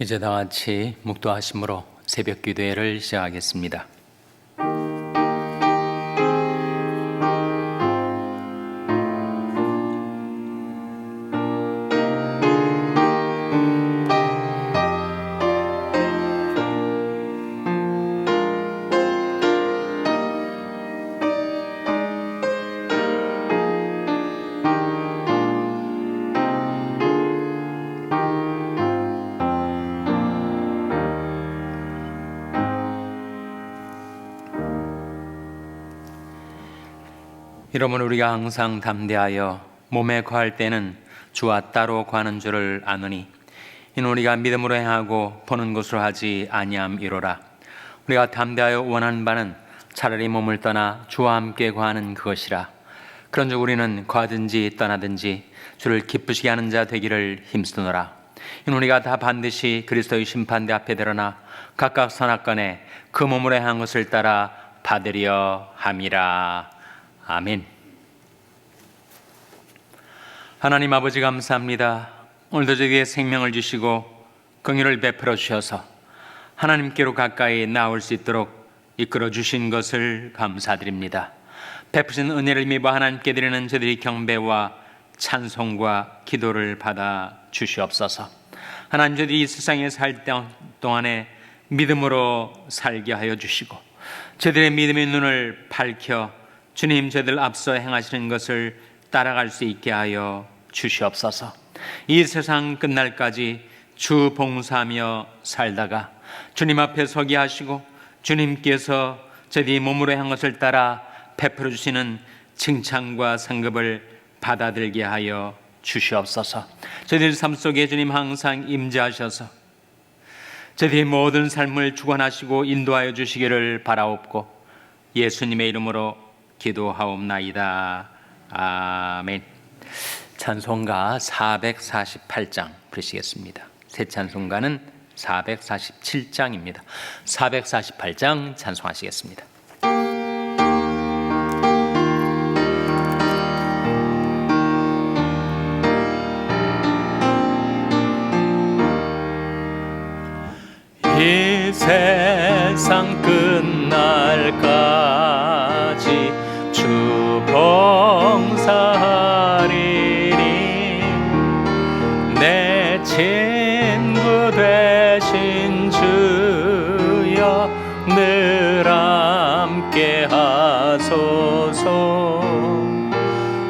이제 다 같이 묵도하심으로 새벽 기도회를 시작하겠습니다. 이러므로 우리가 항상 담대하여 몸에 거할 때는 주와 따로 거하는 줄을 아노니 이는 우리가 믿음으로 행하고 보는 것으로 하지 아니함이로라. 우리가 담대하여 원하는 바는 차라리 몸을 떠나 주와 함께 거하는 그것이라. 그런즉 우리는 거하든지 떠나든지 주를 기쁘시게 하는 자 되기를 힘쓰노라. 이는 우리가 다 반드시 그리스도의 심판대 앞에 드러나 각각 선악간에 그 몸으로 행한 것을 따라 받으려 함이라. 아멘. 하나님 아버지 감사합니다. 오늘도 저에게 생명을 주시고 긍휼을 베풀어 주셔서 하나님께로 가까이 나올 수 있도록 이끌어 주신 것을 감사드립니다. 베푸신 은혜를 힘입어 하나님께 드리는 저들이 경배와 찬송과 기도를 받아 주시옵소서. 하나님, 저들이 이 세상에 살 동안에 믿음으로 살게 하여 주시고 저들의 믿음의 눈을 밝혀 주님 저들 앞서 행하시는 것을 따라갈 수 있게 하여 주시옵소서. 이 세상 끝날까지 주 봉사하며 살다가 주님 앞에 서게 하시고 주님께서 저들이 몸으로 행한 것을 따라 베풀어 주시는 칭찬과 상급을 받아들게 하여 주시옵소서. 저들 삶 속에 주님 항상 임재하셔서 저들의 모든 삶을 주관하시고 인도하여 주시기를 바라옵고 예수님의 이름으로 기도하옵나이다. 아멘. 찬송가 448장 부르시겠습니다. 새 찬송가는 447장입니다. 448장 찬송하시겠습니다. 이 세상 끝날까지 주 봉사하리니 내 친구 되신 주여 늘 함께 하소서.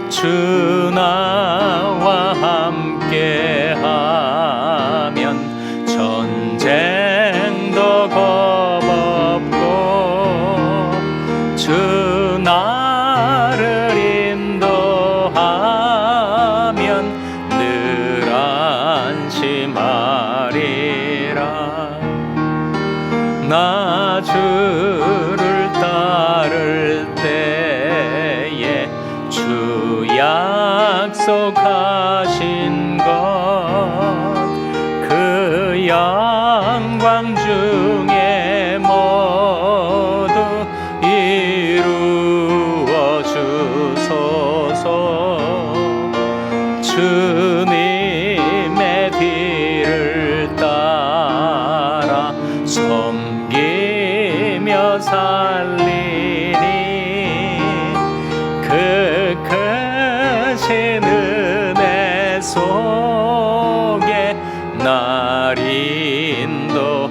주 나와 함께 하면 전쟁도 겁없고 주 나를 인도하면 늘 안심하리라. 나 주를 따를 때에 주 약속하신 것 그 영광 중에 모두 이루어 주소서. 주님의 뒤를 따라 섬기며 살리니 그 크신 은혜 속에 날 인도하소서.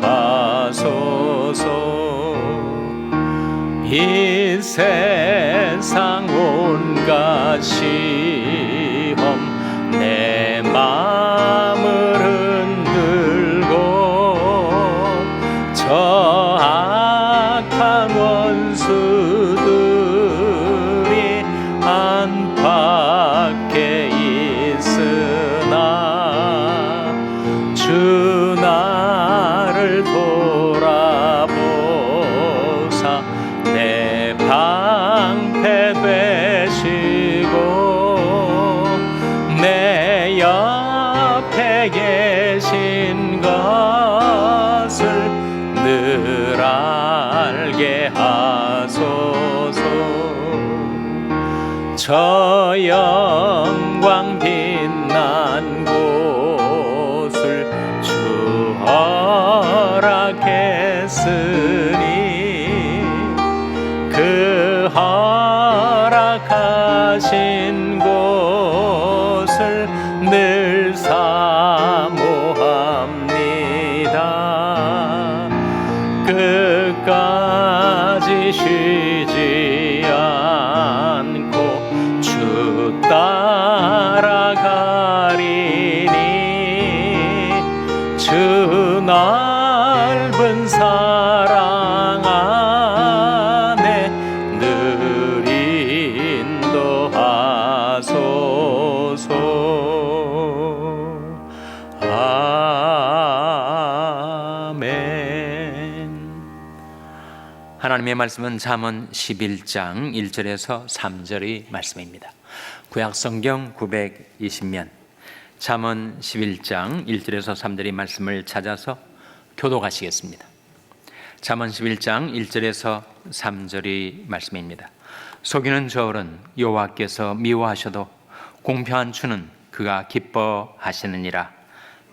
이 세상 온갖 시험 내 마음을 흔들고 저 악한 원수들이 안팎에 있으나 주 나를 돌아보사 내 방패 되시고 내 옆에 계신 것을 늘 알게 하소서. 저 영광 빛난 곳을 주 늘 사모합니다. 끝까지 쉬지 않고 주 따라가리니 주 넓은 사랑 안에 늘 인도하소서. 하나님의 말씀은 잠언 11장 1절에서 3절의 말씀입니다. 구약성경 920면 잠언 11장 1절에서 3절의 말씀을 찾아서 교독하시겠습니다. 잠언 11장 1절에서 3절의 말씀입니다. 속이는 저울은 여호와께서 미워하셔도 공평한 추는 그가 기뻐하시느니라.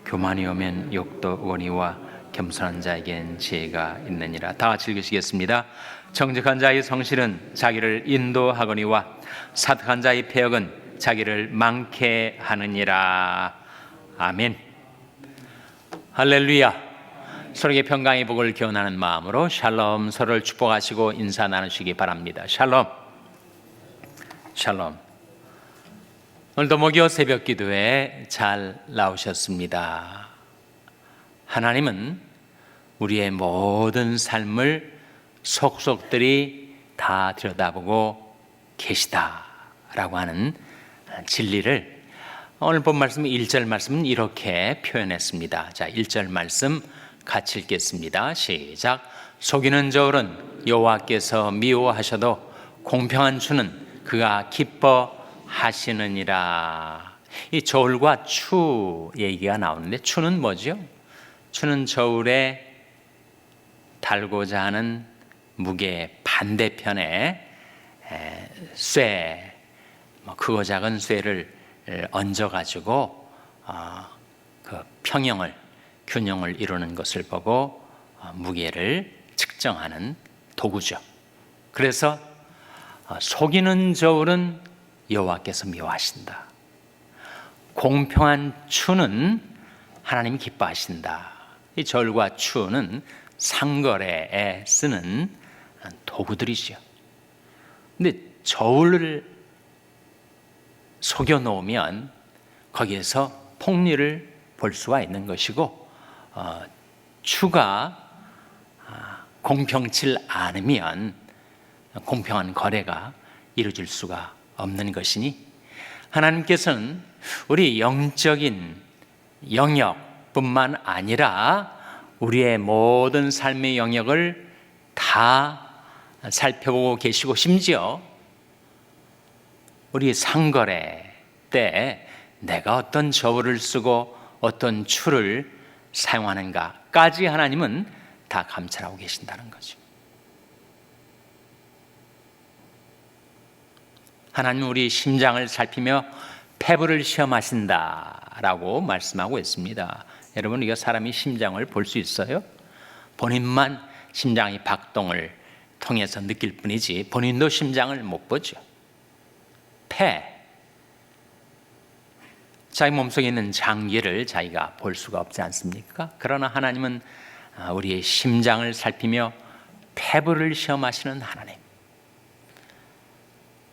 교만이 오면 욕도 오니와 겸손한 자에겐 지혜가 있느니라. 다 같이 읽으시겠습니다. 정직한 자의 성실은 자기를 인도하거니와 사특한 자의 패역은 자기를 망케 하느니라. 아멘. 할렐루야. 서로에게 평강의 복을 기원하는 마음으로 샬롬, 서로를 축복하시고 인사 나누시기 바랍니다. 샬롬. 샬롬. 오늘도 목요 새벽 기도에 잘 나오셨습니다. 하나님은 우리의 모든 삶을 속속들이 다 들여다보고 계시다라고 하는 진리를 오늘 본 말씀 1절 말씀은 이렇게 표현했습니다. 자, 1절 말씀 같이 읽겠습니다. 시작. 속이는 저울은 여호와께서 미워하셔도 공평한 추는 그가 기뻐하시느니라. 이 저울과 추 얘기가 나오는데 추는 뭐죠? 추는 저울에 달고자 하는 무게 반대편에 쇠, 크고 작은 쇠를 얹어가지고 그 평형을, 균형을 이루는 것을 보고 무게를 측정하는 도구죠. 그래서 속이는 저울은 여호와께서 미워하신다. 공평한 추는 하나님이 기뻐하신다. 이 절과 추는 상거래에 쓰는 도구들이죠. 근데 저울을 속여 놓으면 거기에서 폭리를 볼 수가 있는 것이고, 추가 공평치 않으면 공평한 거래가 이루어질 수가 없는 것이니, 하나님께서는 우리 영적인 영역뿐만 아니라 우리의 모든 삶의 영역을 다 살펴보고 계시고, 심지어 우리 상거래 때 내가 어떤 저울을 쓰고 어떤 추를 사용하는가까지 하나님은 다 감찰하고 계신다는 거죠. 하나님은 우리 심장을 살피며 폐부를 시험하신다라고 말씀하고 있습니다. 여러분, 우리가 사람이 심장을 볼 수 있어요? 본인만 심장의 박동을 통해서 느낄 뿐이지 본인도 심장을 못 보죠. 폐, 자기 몸속에 있는 장기를 자기가 볼 수가 없지 않습니까? 그러나 하나님은 우리의 심장을 살피며 폐부를 시험하시는 하나님,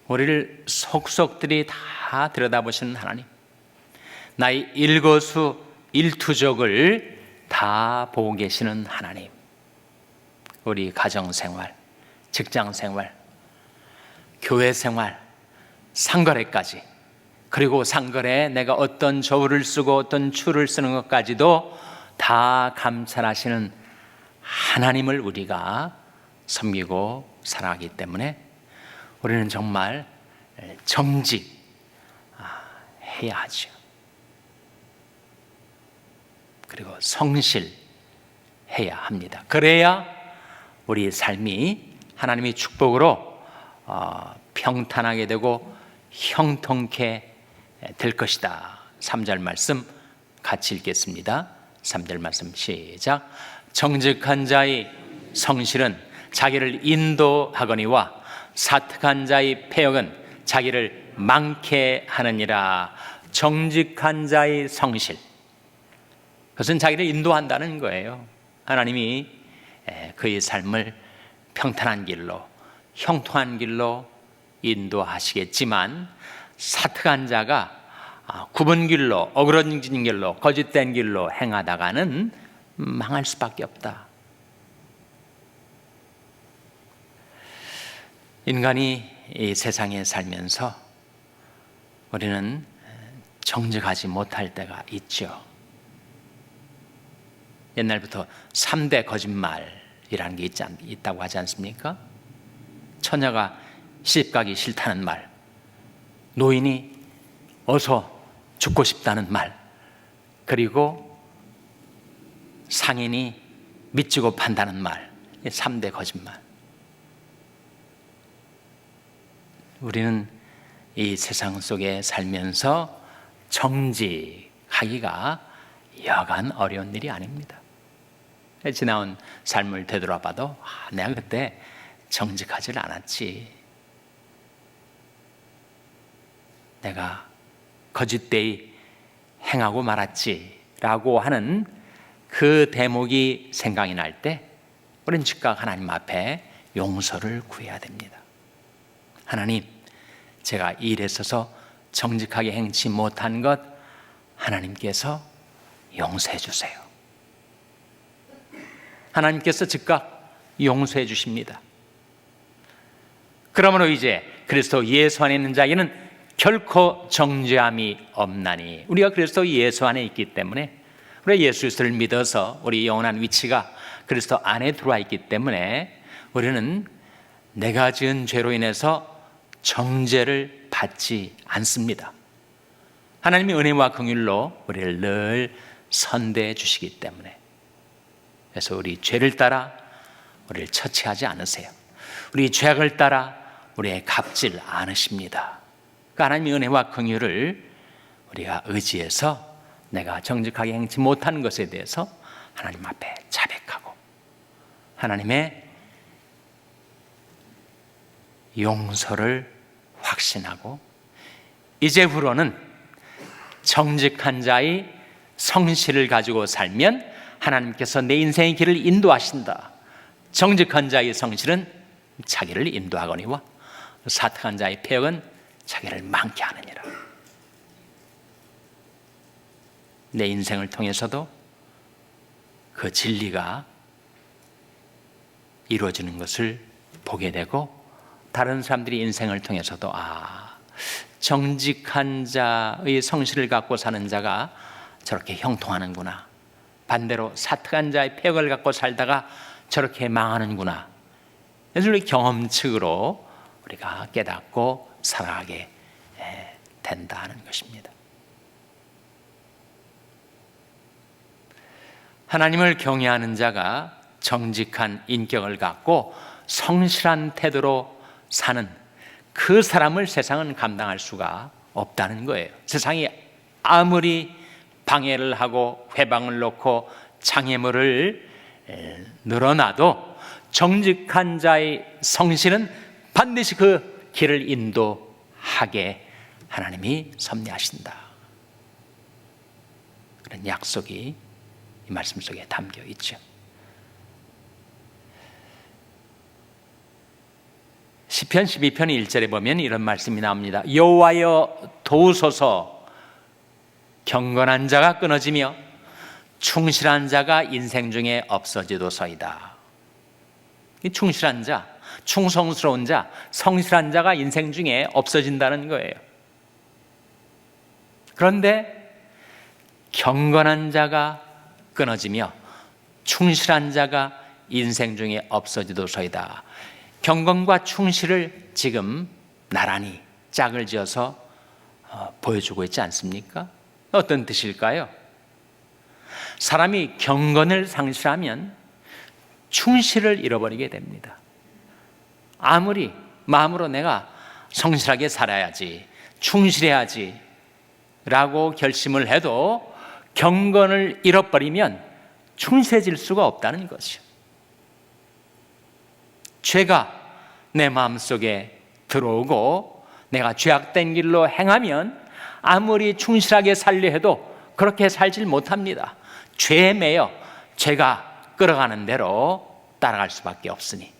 우리를 속속들이 다 들여다보시는 하나님, 나의 일거수 일투족을 다 보고 계시는 하나님, 우리 가정생활, 직장생활, 교회생활, 상거래까지, 그리고 상거래에 내가 어떤 저울을 쓰고 어떤 추를 쓰는 것까지도 다 감찰하시는 하나님을 우리가 섬기고 살아가기 때문에 우리는 정말 정직해야 하죠. 그리고 성실해야 합니다. 그래야 우리 삶이 하나님의 축복으로 평탄하게 되고 형통케 될 것이다. 3절 말씀 같이 읽겠습니다. 3절 말씀 시작. 정직한 자의 성실은 자기를 인도하거니와 사특한 자의 패역은 자기를 망케 하느니라. 정직한 자의 성실, 그것은 자기를 인도한다는 거예요. 하나님이 그의 삶을 평탄한 길로, 형통한 길로 인도하시겠지만 사특한 자가 굽은 길로, 어그러진 길로, 거짓된 길로 행하다가는 망할 수밖에 없다. 인간이 이 세상에 살면서 우리는 정직하지 못할 때가 있죠. 옛날부터 3대 거짓말이라는 게 있다고 하지 않습니까? 처녀가 시집가기 싫다는 말, 노인이 어서 죽고 싶다는 말, 그리고 상인이 미치고 판다는 말, 3대 거짓말. 우리는 이 세상 속에 살면서 정직하기가 여간 어려운 일이 아닙니다. 지나온 삶을 되돌아봐도 내가 그때 정직하지 않았지, 내가 거짓되이 행하고 말았지 라고 하는 그 대목이 생각이 날 때 우리는 즉각 하나님 앞에 용서를 구해야 됩니다. 하나님, 제가 이 일에 있어서 정직하게 행치 못한 것 하나님께서 용서해 주세요. 하나님께서 즉각 용서해 주십니다. 그러므로 이제 그리스도 예수 안에 있는 자에게는 결코 정죄함이 없나니, 우리가 그리스도 예수 안에 있기 때문에, 우리 예수 그리스도를 믿어서 우리 영원한 위치가 그리스도 안에 들어와 있기 때문에 우리는 내가 지은 죄로 인해서 정죄를 받지 않습니다. 하나님의 은혜와 긍휼로 우리를 늘 선대해 주시기 때문에, 그래서 우리 죄를 따라 우리를 처치하지 않으세요. 우리 죄악을 따라 우리의 갚질 않으십니다. 그 하나님의 은혜와 긍휼을 우리가 의지해서 내가 정직하게 행치 못하는 것에 대해서 하나님 앞에 자백하고 하나님의 용서를 확신하고, 이제부로는 정직한 자의 성실을 가지고 살면 하나님께서 내 인생의 길을 인도하신다. 정직한 자의 성실은 자기를 인도하거니와 사특한 자의 패역은 자기를 망케 하느니라. 내 인생을 통해서도 그 진리가 이루어지는 것을 보게 되고, 다른 사람들이 인생을 통해서도 정직한 자의 성실을 갖고 사는 자가 저렇게 형통하는구나, 반대로 사특한 자의 패역을 갖고 살다가 저렇게 망하는구나, 그래서 우리 경험측으로 우리가 깨닫고 살아가게 된다는 것입니다. 하나님을 경외하는 자가 정직한 인격을 갖고 성실한 태도로 사는 그 사람을 세상은 감당할 수가 없다는 거예요. 세상이 아무리 방해를 하고 회방을 놓고 장애물을 늘어놔도 정직한 자의 성실은 반드시 그 길을 인도하게 하나님이 섭리하신다. 그런 약속이 이 말씀 속에 담겨 있죠. 시편 12편 1절에 보면 이런 말씀이 나옵니다. 여호와여 도우소서, 경건한 자가 끊어지며 충실한 자가 인생 중에 없어지도소이다. 이 충실한 자, 충성스러운 자, 성실한 자가 인생 중에 없어진다는 거예요. 그런데 경건한 자가 끊어지며 충실한 자가 인생 중에 없어지도소이다. 경건과 충실을 지금 나란히 짝을 지어서 보여주고 있지 않습니까? 어떤 뜻일까요? 사람이 경건을 상실하면 충실을 잃어버리게 됩니다. 아무리 마음으로 내가 성실하게 살아야지, 충실해야지 라고 결심을 해도 경건을 잃어버리면 충실해질 수가 없다는 것이요. 죄가 내 마음속에 들어오고 내가 죄악된 길로 행하면 아무리 충실하게 살려 해도 그렇게 살질 못합니다. 죄에 매여 죄가 끌어가는 대로 따라갈 수밖에 없으니.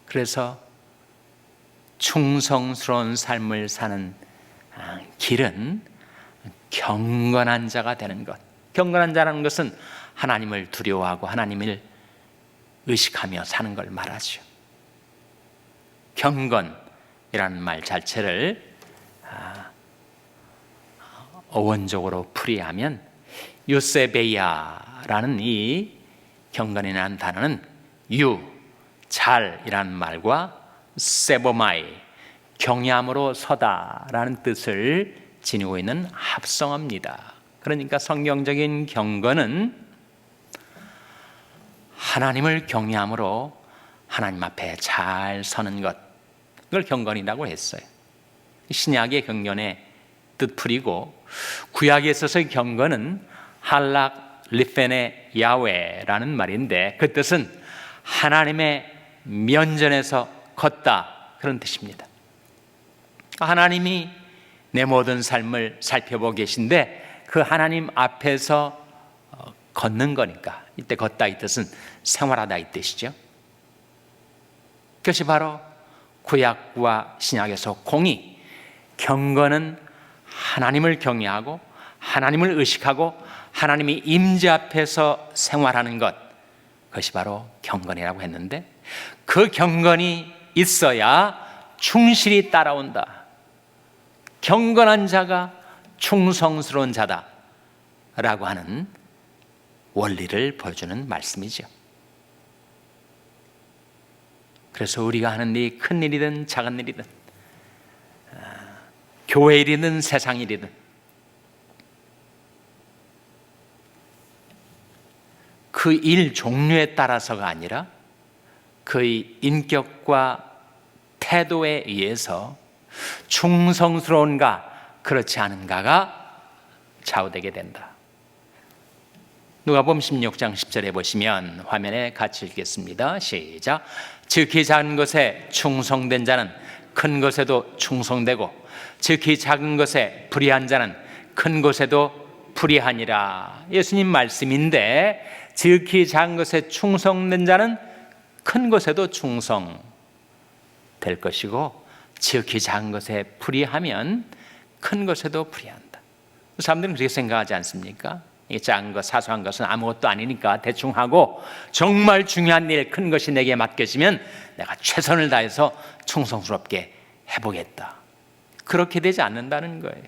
그래서 충성스러운 삶을 사는 길은 경건한 자가 되는 것. 경건한 자라는 것은 하나님을 두려워하고 하나님을 의식하며 사는 걸 말하죠. 경건이라는 말 자체를 어원적으로 풀이하면 유세베이아라는 이 경건이라는 단어는 잘이라는 말과 세보마이, 경외함으로 서다라는 뜻을 지니고 있는 합성어입니다. 그러니까 성경적인 경건은 하나님을 경외함으로 하나님 앞에 잘 서는 것, 그걸 경건이라고 했어요. 신약의 경건의 뜻풀이고, 구약에 있어서의 경건은 할락 리페네 야훼라는 말인데, 그 뜻은 하나님의 면전에서 걷다, 그런 뜻입니다. 하나님이 내 모든 삶을 살펴보고 계신데 그 하나님 앞에서 걷는 거니까, 이때 걷다 이 뜻은 생활하다 이 뜻이죠. 그것이 바로 구약과 신약에서 공이, 경건은 하나님을 경외하고 하나님을 의식하고 하나님이 임재 앞에서 생활하는 것, 그것이 바로 경건이라고 했는데, 그 경건이 있어야 충실이 따라온다. 경건한 자가 충성스러운 자다라고 하는 원리를 보여주는 말씀이죠. 그래서 우리가 하는 일이 큰 일이든 작은 일이든, 교회 일이든 세상 일이든, 그 일 종류에 따라서가 아니라 그의 인격과 태도에 의해서 충성스러운가 그렇지 않은가가 좌우되게 된다. 누가복음 16장 10절에 보시면, 화면에 같이 읽겠습니다. 시작. 지극히 작은 것에 충성된 자는 큰 것에도 충성되고 지극히 작은 것에 불의한 자는 큰 것에도 불의하니라. 예수님 말씀인데, 지극히 작은 것에 충성된 자는 큰 것에도 충성될 것이고, 지극히 작은 것에 불의하면 큰 것에도 불의한다. 사람들은 그렇게 생각하지 않습니까? 이 작은 것, 사소한 것은 아무것도 아니니까 대충 하고, 정말 중요한 일, 큰 것이 내게 맡겨지면 내가 최선을 다해서 충성스럽게 해보겠다. 그렇게 되지 않는다는 거예요.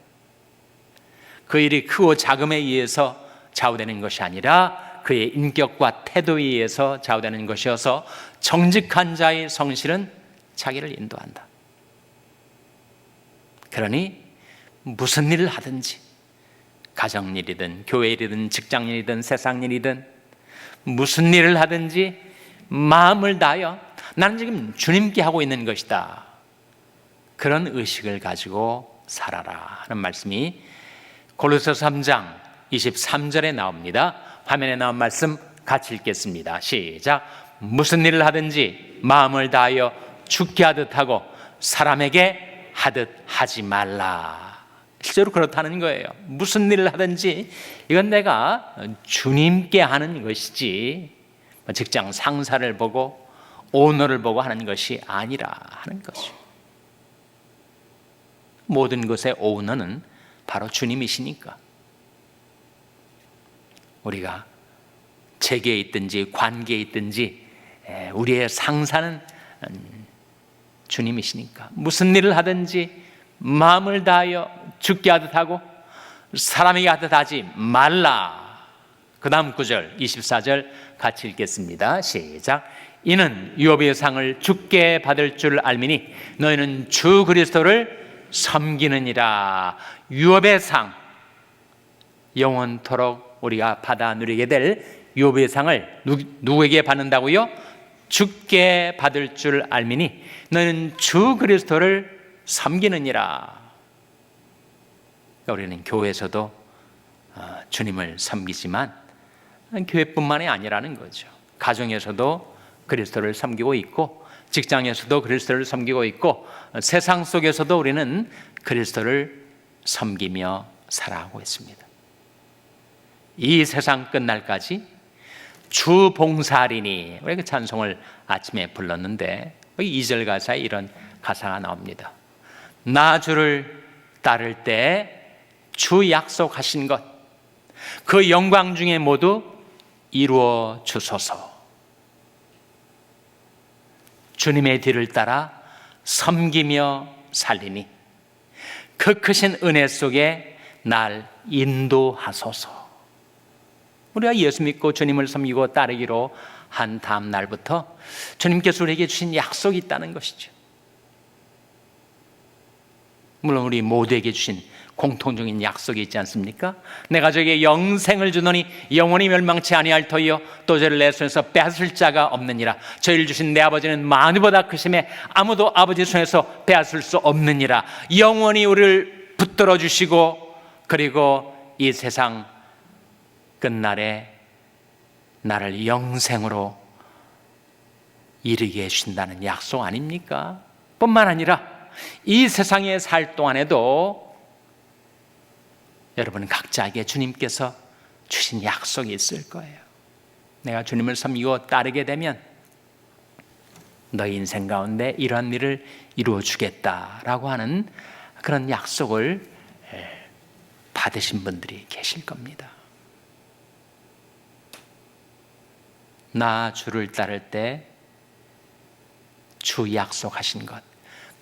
그 일이 크고 작음에 의해서 좌우되는 것이 아니라 그의 인격과 태도에 의해서 좌우되는 것이어서, 정직한 자의 성실은 자기를 인도한다. 그러니 무슨 일을 하든지, 가정일이든 교회일이든 직장일이든 세상일이든 무슨 일을 하든지 마음을 다하여 나는 지금 주님께 하고 있는 것이다, 그런 의식을 가지고 살아라 하는 말씀이 고린도서 3장 23절에 나옵니다. 화면에 나온 말씀 같이 읽겠습니다. 시작. 무슨 일을 하든지 마음을 다하여 주께 하듯 하고 사람에게 하듯 하지 말라. 실제로 그렇다는 거예요. 무슨 일을 하든지 이건 내가 주님께 하는 것이지 직장 상사를 보고 오너를 보고 하는 것이 아니라 하는 것이죠. 모든 것의 오너는 바로 주님이시니까, 우리가 재계에 있든지 관계에 있든지 우리의 상사는 주님이시니까, 무슨 일을 하든지 마음을 다하여 주께 하듯 하고 사람에게 하듯 하지 말라. 그 다음 구절 24절 같이 읽겠습니다. 시작. 이는 유업의 상을 주께 받을 줄 알미니 너희는 주 그리스도를 섬기느니라. 유업의 상, 영원토록 우리가 받아 누리게 될 유업의 상을 누구에게 받는다고요? 주께 받을 줄 알미니 너희는 주 그리스도를 섬기느니라. 우리는 교회에서도 주님을 섬기지만 교회뿐만이 아니라는 거죠. 가정에서도 그리스도를 섬기고 있고, 직장에서도 그리스도를 섬기고 있고, 세상 속에서도 우리는 그리스도를 섬기며 살아가고 있습니다. 이 세상 끝날까지 주 봉사하리니, 우리 그 찬송을 아침에 불렀는데 2절 가사에 이런 가사가 나옵니다. 나 주를 따를 때 주 약속하신 것, 그 영광 중에 모두 이루어 주소서. 주님의 뒤를 따라 섬기며 살리니 그 크신 은혜 속에 날 인도하소서. 우리가 예수 믿고 주님을 섬기고 따르기로 한 다음 날부터 주님께서 우리에게 주신 약속이 있다는 것이죠. 물론 우리 모두에게 주신 공통적인 약속이 있지 않습니까? 내가 저에게 영생을 주노니 영원히 멸망치 아니할 터이요 또 저를 내 손에서 빼앗을 자가 없느니라. 저희를 주신 내 아버지는 만유보다 크심에 아무도 아버지 손에서 빼앗을 수 없느니라. 영원히 우리를 붙들어 주시고, 그리고 이 세상 끝날에 나를 영생으로 이르게 해주신다는 약속 아닙니까? 뿐만 아니라 이 세상에 살 동안에도 여러분 각자에게 주님께서 주신 약속이 있을 거예요. 내가 주님을 섬기고 따르게 되면 너희 인생 가운데 이러한 일을 이루어 주겠다라고 하는 그런 약속을 받으신 분들이 계실 겁니다. 나 주를 따를 때 주 약속하신 것,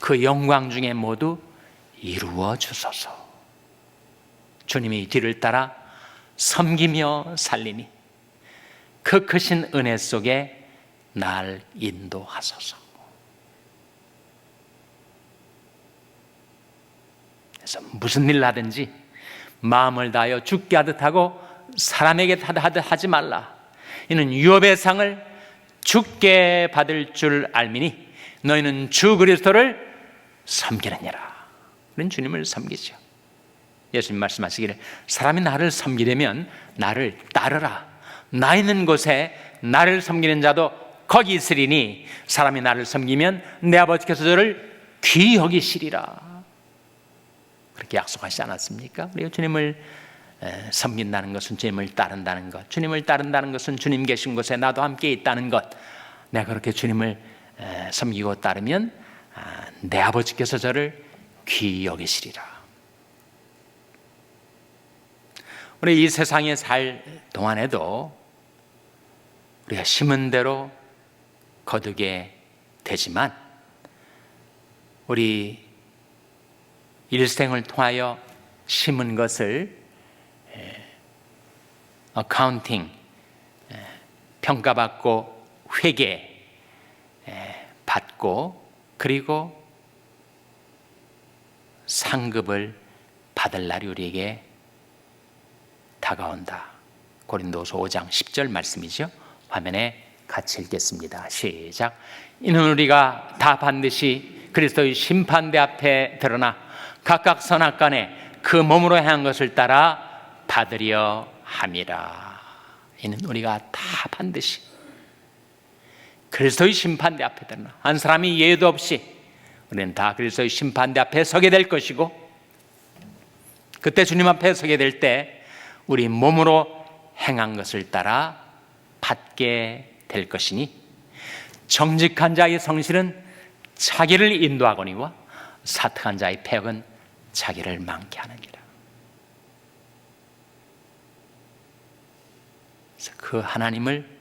그 영광 중에 모두 이루어 주소서. 주님이 뒤를 따라 섬기며 살리니 그 크신 은혜 속에 날 인도하소서. 그래서 무슨 일 하든지 마음을 다하여 죽게 하듯 하고 사람에게 하듯 하지 말라. 이는 유업의 상을 죽게 받을 줄 알미니 너희는 주 그리스도를 섬기느니라. 우리는 주님을 섬기죠. 예수님 말씀하시기를 사람이 나를 섬기려면 나를 따르라. 나 있는 곳에 나를 섬기는 자도 거기 있으리니 사람이 나를 섬기면 내 아버지께서 저를 귀히 여기시리라. 그렇게 약속하시지 않았습니까? 우리가 주님을 섬긴다는 것은 주님을 따른다는 것, 주님을 따른다는 것은 주님 계신 곳에 나도 함께 있다는 것. 내가 그렇게 주님을 섬기고 따르면 내 아버지께서 저를 귀히 여기시리라. 우리 이 세상에 살 동안에도 우리가 심은 대로 거두게 되지만 우리 일생을 통하여 심은 것을 어카운팅, 평가받고 회계 받고 그리고 상급을 받을 날이 우리에게 다가온다. 고린도서 5장 10절 말씀이죠. 화면에 같이 읽겠습니다. 시작. 이는 우리가 다 반드시 그리스도의 심판대 앞에 드러나 각각 선악간에 그 몸으로 행한 것을 따라 받으려 함이라. 이는 우리가 다 반드시 그리스도의 심판대 앞에 드러나, 한 사람이 예외도 없이 우리는 다 그리스도의 심판대 앞에 서게 될 것이고, 그때 주님 앞에 서게 될 때 우리 몸으로 행한 것을 따라 받게 될 것이니 정직한 자의 성실은 자기를 인도하거니와 사특한 자의 패역은 자기를 망케 하느니라. 그래서 그 하나님을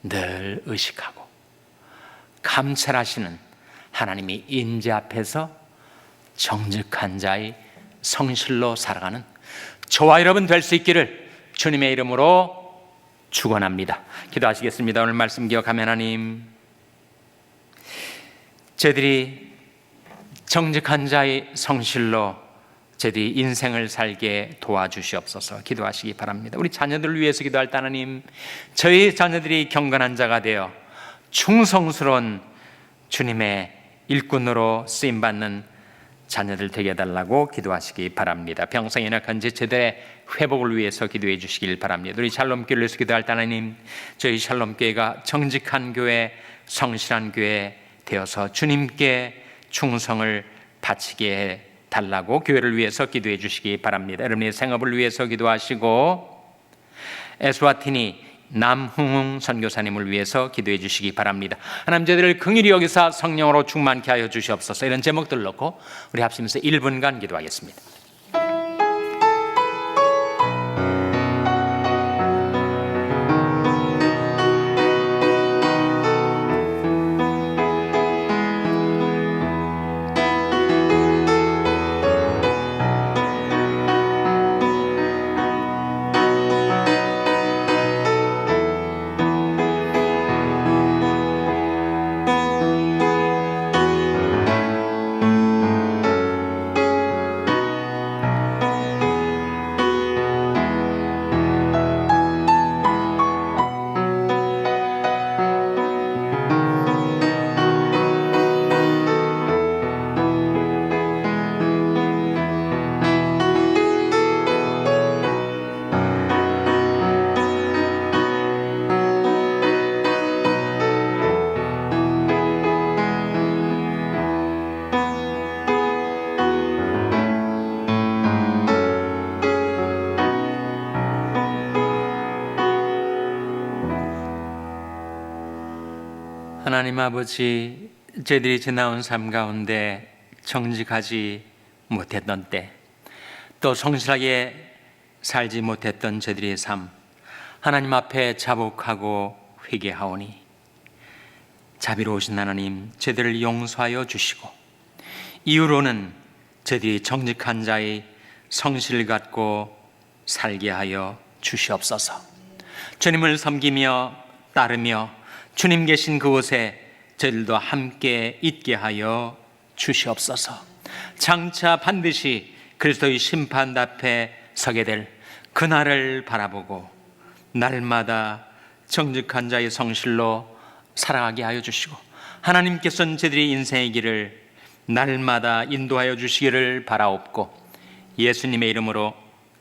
늘 의식하고 감찰하시는 하나님의 인재 앞에서 정직한 자의 성실로 살아가는 저와 여러분 될 수 있기를 주님의 이름으로 축원합니다. 기도하시겠습니다. 오늘 말씀 기억하면 하나님, 저희들이 정직한 자의 성실로 저희들이 인생을 살게 도와주시옵소서. 기도하시기 바랍니다. 우리 자녀들을 위해서 기도할 때 하나님, 저희 자녀들이 경건한 자가 되어 충성스러운 주님의 일꾼으로 쓰임받는 자녀들 되게 해달라고 기도하시기 바랍니다. 병성이나 건지체들의 회복을 위해서 기도해 주시길 바랍니다. 우리 샬롬교회를 위해서 기도할 때 하나님, 저희 샬롬교회가 정직한 교회, 성실한 교회 되어서 주님께 충성을 바치게 달라고 교회를 위해서 기도해 주시기 바랍니다. 여러분의 생업을 위해서 기도하시고 에스와티니 남흥흥 선교사님을 위해서 기도해 주시기 바랍니다. 하나님, 저희들을 긍휼히 여기사 성령으로 충만케 하여 주시옵소서. 이런 제목들 놓고 우리 합심해서 1분간 기도하겠습니다. 하나님 아버지, 저희들이 지나온 삶 가운데 정직하지 못했던 때, 또 성실하게 살지 못했던 저희들의 삶, 하나님 앞에 자복하고 회개하오니 자비로우신 하나님, 저희들을 용서하여 주시고 이후로는 저희들이 정직한 자의 성실을 갖고 살게 하여 주시옵소서. 주님을 섬기며 따르며 주님 계신 그곳에 저희들도 함께 있게 하여 주시옵소서. 장차 반드시 그리스도의 심판 앞에 서게 될 그날을 바라보고 날마다 정직한 자의 성실로 살아가게 하여 주시고, 하나님께서는 저희들의 인생의 길을 날마다 인도하여 주시기를 바라옵고 예수님의 이름으로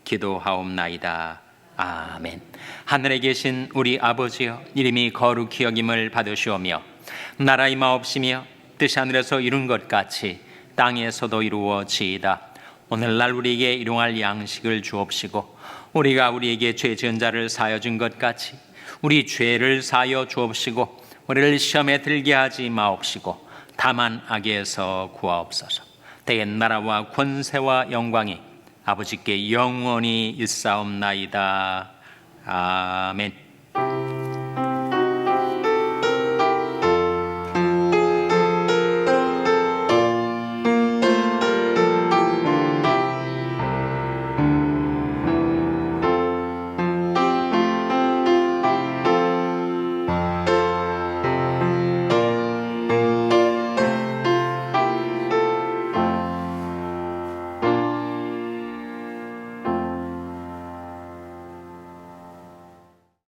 기도하옵나이다. 아멘. 하늘에 계신 우리 아버지여, 이름이 거룩히 여김을 받으시오며 나라의 마옵시며 뜻이 하늘에서 이룬 것 같이 땅에서도 이루어지이다. 오늘날 우리에게 일용할 양식을 주옵시고 우리가 우리에게 죄 지은 자를 사하여 준 것 같이 우리 죄를 사하여 주옵시고 우리를 시험에 들게 하지 마옵시고 다만 악에서 구하옵소서. 대의 나라와 권세와 영광이 아버지께 영원히 일사옵나이다. 아멘.